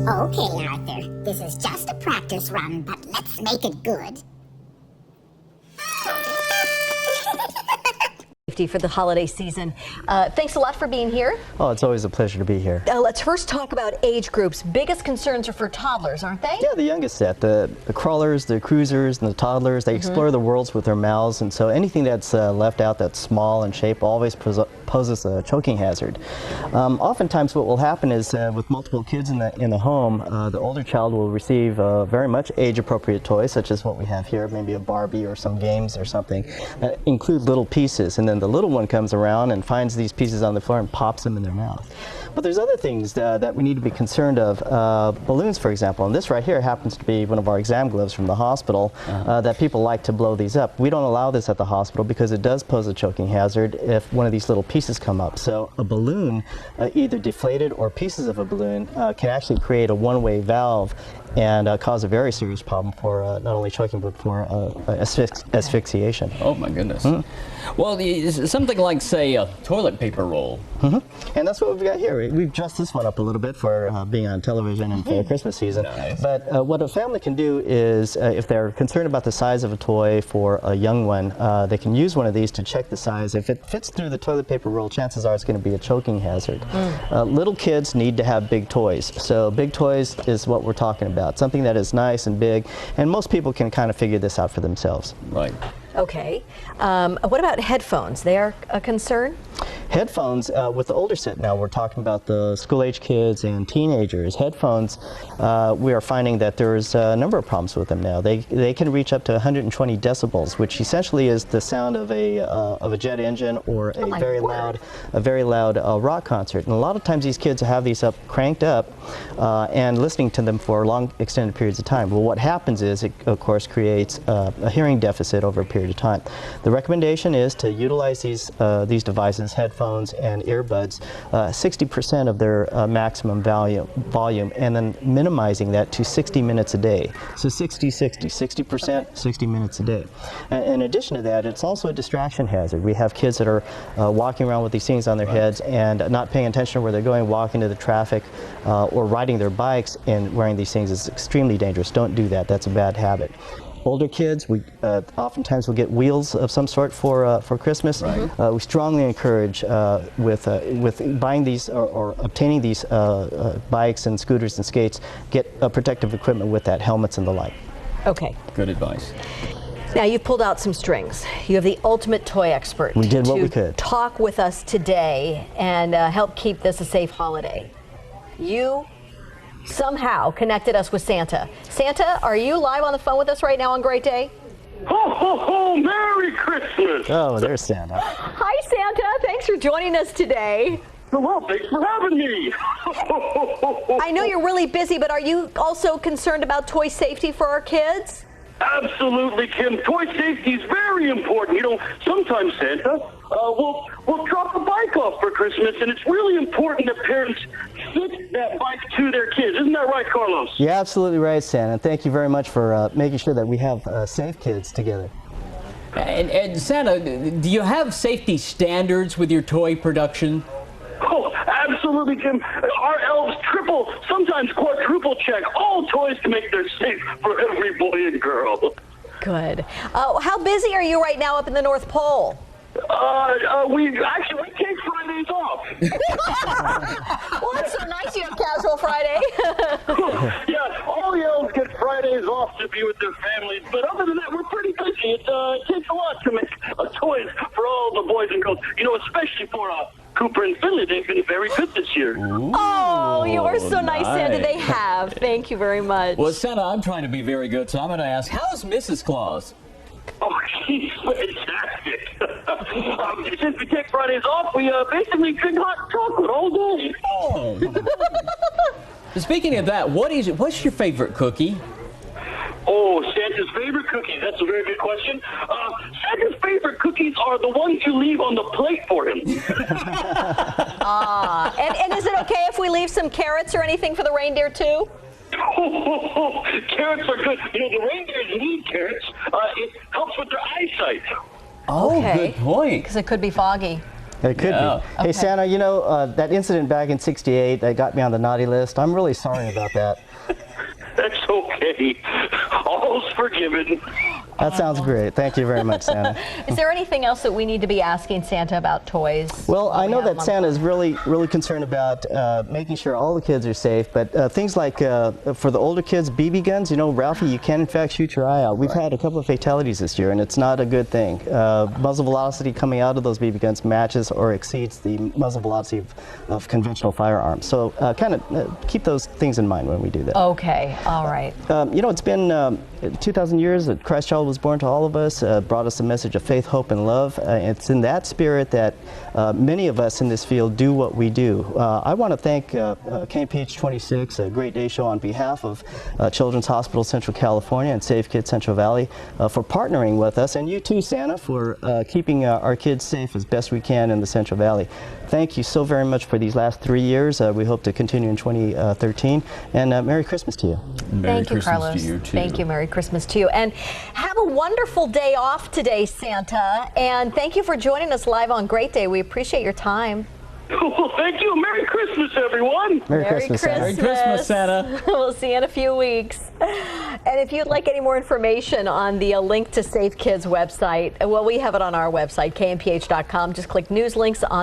Okay, Arthur. This is just a practice run, but let's make it good. For the holiday season. Thanks a lot for being here. Oh, it's always a pleasure to be here. Let's first talk about age groups. Biggest concerns are for toddlers, aren't they? Yeah, the youngest set, the crawlers, the cruisers, and the toddlers, they explore the worlds with their mouths, and so anything that's left out that's small in shape always poses a choking hazard. Oftentimes what will happen is with multiple kids in the home, the older child will receive very much age-appropriate toys, such as what we have here, maybe a Barbie or some games or something, that include little pieces, and then the little one comes around and finds these pieces on the floor and pops them in their mouth. But there's other things that we need to be concerned of. Balloons, for example, and this right here happens to be one of our exam gloves from the hospital that people like to blow these up. We don't allow this at the hospital because it does pose a choking hazard if one of these little pieces come up. So a balloon, either deflated or pieces of a balloon, can actually create a one-way valve and cause a very serious problem for not only choking but for asphyxiation. Oh my goodness. Well, something like, say, a toilet paper roll. And that's what we've got here. We've dressed this one up a little bit for being on television and for the Christmas season. Nice. But what a family can do is, if they're concerned about the size of a toy for a young one, they can use one of these to check the size. If it fits through the toilet paper roll, chances are it's going to be a choking hazard. Little kids need to have big toys. So big toys is what we're talking about. Something that is nice and big, and most people can kind of figure this out for themselves. Right. Okay. What about headphones? They are a concern? Headphones, with the older set now, we're talking about the school-age kids and teenagers. Headphones, we are finding that there's a number of problems with them now. They can reach up to 120 decibels, which essentially is the sound of a jet engine or a very loud rock concert. And a lot of times these kids have these cranked up and listening to them for long extended periods of time. Well, what happens is it, of course, creates a hearing deficit over a period of time. The recommendation is to utilize these devices, headphones and earbuds, 60% of their maximum volume, and then minimizing that to 60 minutes a day. So 60%, 60 minutes a day. In addition to that, it's also a distraction hazard. We have kids that are walking around with these things on their heads and not paying attention to where they're going, walking into the traffic, or riding their bikes and wearing these things is extremely dangerous. Don't do that. That's a bad habit. Older kids, we oftentimes will get wheels of some sort for Christmas. We strongly encourage with buying these or obtaining these bikes and scooters and skates, get protective equipment with that, helmets and the like. Okay. Good advice. Now you've pulled out some strings. You have the ultimate toy expert. We did what we could. Talk with us today and help keep this a safe holiday. You somehow connected us with Santa. Santa, are you live on the phone with us right now on Great Day? Ho, ho, ho! Merry Christmas! Oh, there's Santa. Hi, Santa. Thanks for joining us today. Well, thanks for having me. I know you're really busy, but are you also concerned about toy safety for our kids? Absolutely, Kim. Toy safety is very important. You know, sometimes Santa will drop a bike off for Christmas, and it's really important that parents fit that bike to their kids. Isn't that right, Carlos? You're absolutely right, Santa. Thank you very much for making sure that we have safe kids together. And Santa, do you have safety standards with your toy production? Oh, absolutely, Kim. Our elves triple, sometimes quadruple check all toys to make them safe for every boy and girl. Good. How busy are you right now up in the North Pole? We take Fridays off. Well, that's so nice you have Casual Friday. Yeah, all the elves get Fridays off to be with their families, but other than that, we're pretty busy. It takes a lot to make toys for all the boys and girls, you know, especially for Cooper and Finley. They've been very good this year. Ooh, oh, you are so nice, Santa. They have. Thank you very much. Well, Santa, I'm trying to be very good, so I'm going to ask, how's Mrs. Claus? Oh, she's fantastic. Since we take Fridays off, we basically drink hot chocolate all day. Oh. Speaking of that, what's your favorite cookie? Oh, Santa's favorite cookies. That's a very good question. Santa's favorite cookies are the ones you leave on the plate for him. And is it okay if we leave some carrots or anything for the reindeer too? Carrots are good. You know, the reindeers need carrots. It helps with their eyesight. Oh, Okay. good point. Because it could be foggy. It could Yeah. be. Hey, Santa, you know, that incident back in '68 that got me on the naughty list, I'm really sorry about that. That's okay. All's forgiven. That sounds great. Thank you very much, Santa. Is there anything else that we need to be asking Santa about toys? Well, I know have him that on Santa the is really concerned about making sure all the kids are safe, but things like for the older kids, BB guns, you know, Ralphie, you can in fact shoot your eye out. We've had a couple of fatalities this year, and it's not a good thing. Muzzle velocity coming out of those BB guns matches or exceeds the muzzle velocity of conventional firearms. So kind of keep those things in mind when we do that. Okay, all right. You know, it's been 2,000 years that Christ child was born to all of us, brought us a message of faith, hope, and love. It's in that spirit that many of us in this field do what we do. I want to thank KMPH 26, a Great Day Show, on behalf of Children's Hospital Central California and Safe Kids Central Valley for partnering with us, and you too, Santa, for keeping our kids safe as best we can in the Central Valley. Thank you so very much for these last 3 years. We hope to continue in 2013. And Merry Christmas to you. Thank you, Christmas Carlos. to you, too. Thank you. Merry Christmas to you. And have a wonderful day off today, Santa. And thank you for joining us live on Great Day. We appreciate your time. Well, thank you. Merry Christmas, everyone. Merry Christmas, Santa. Merry Christmas, Santa. We'll see you in a few weeks. And if you'd like any more information on the link to Safe Kids website, well, we have it on our website, kmph.com. Just click news links on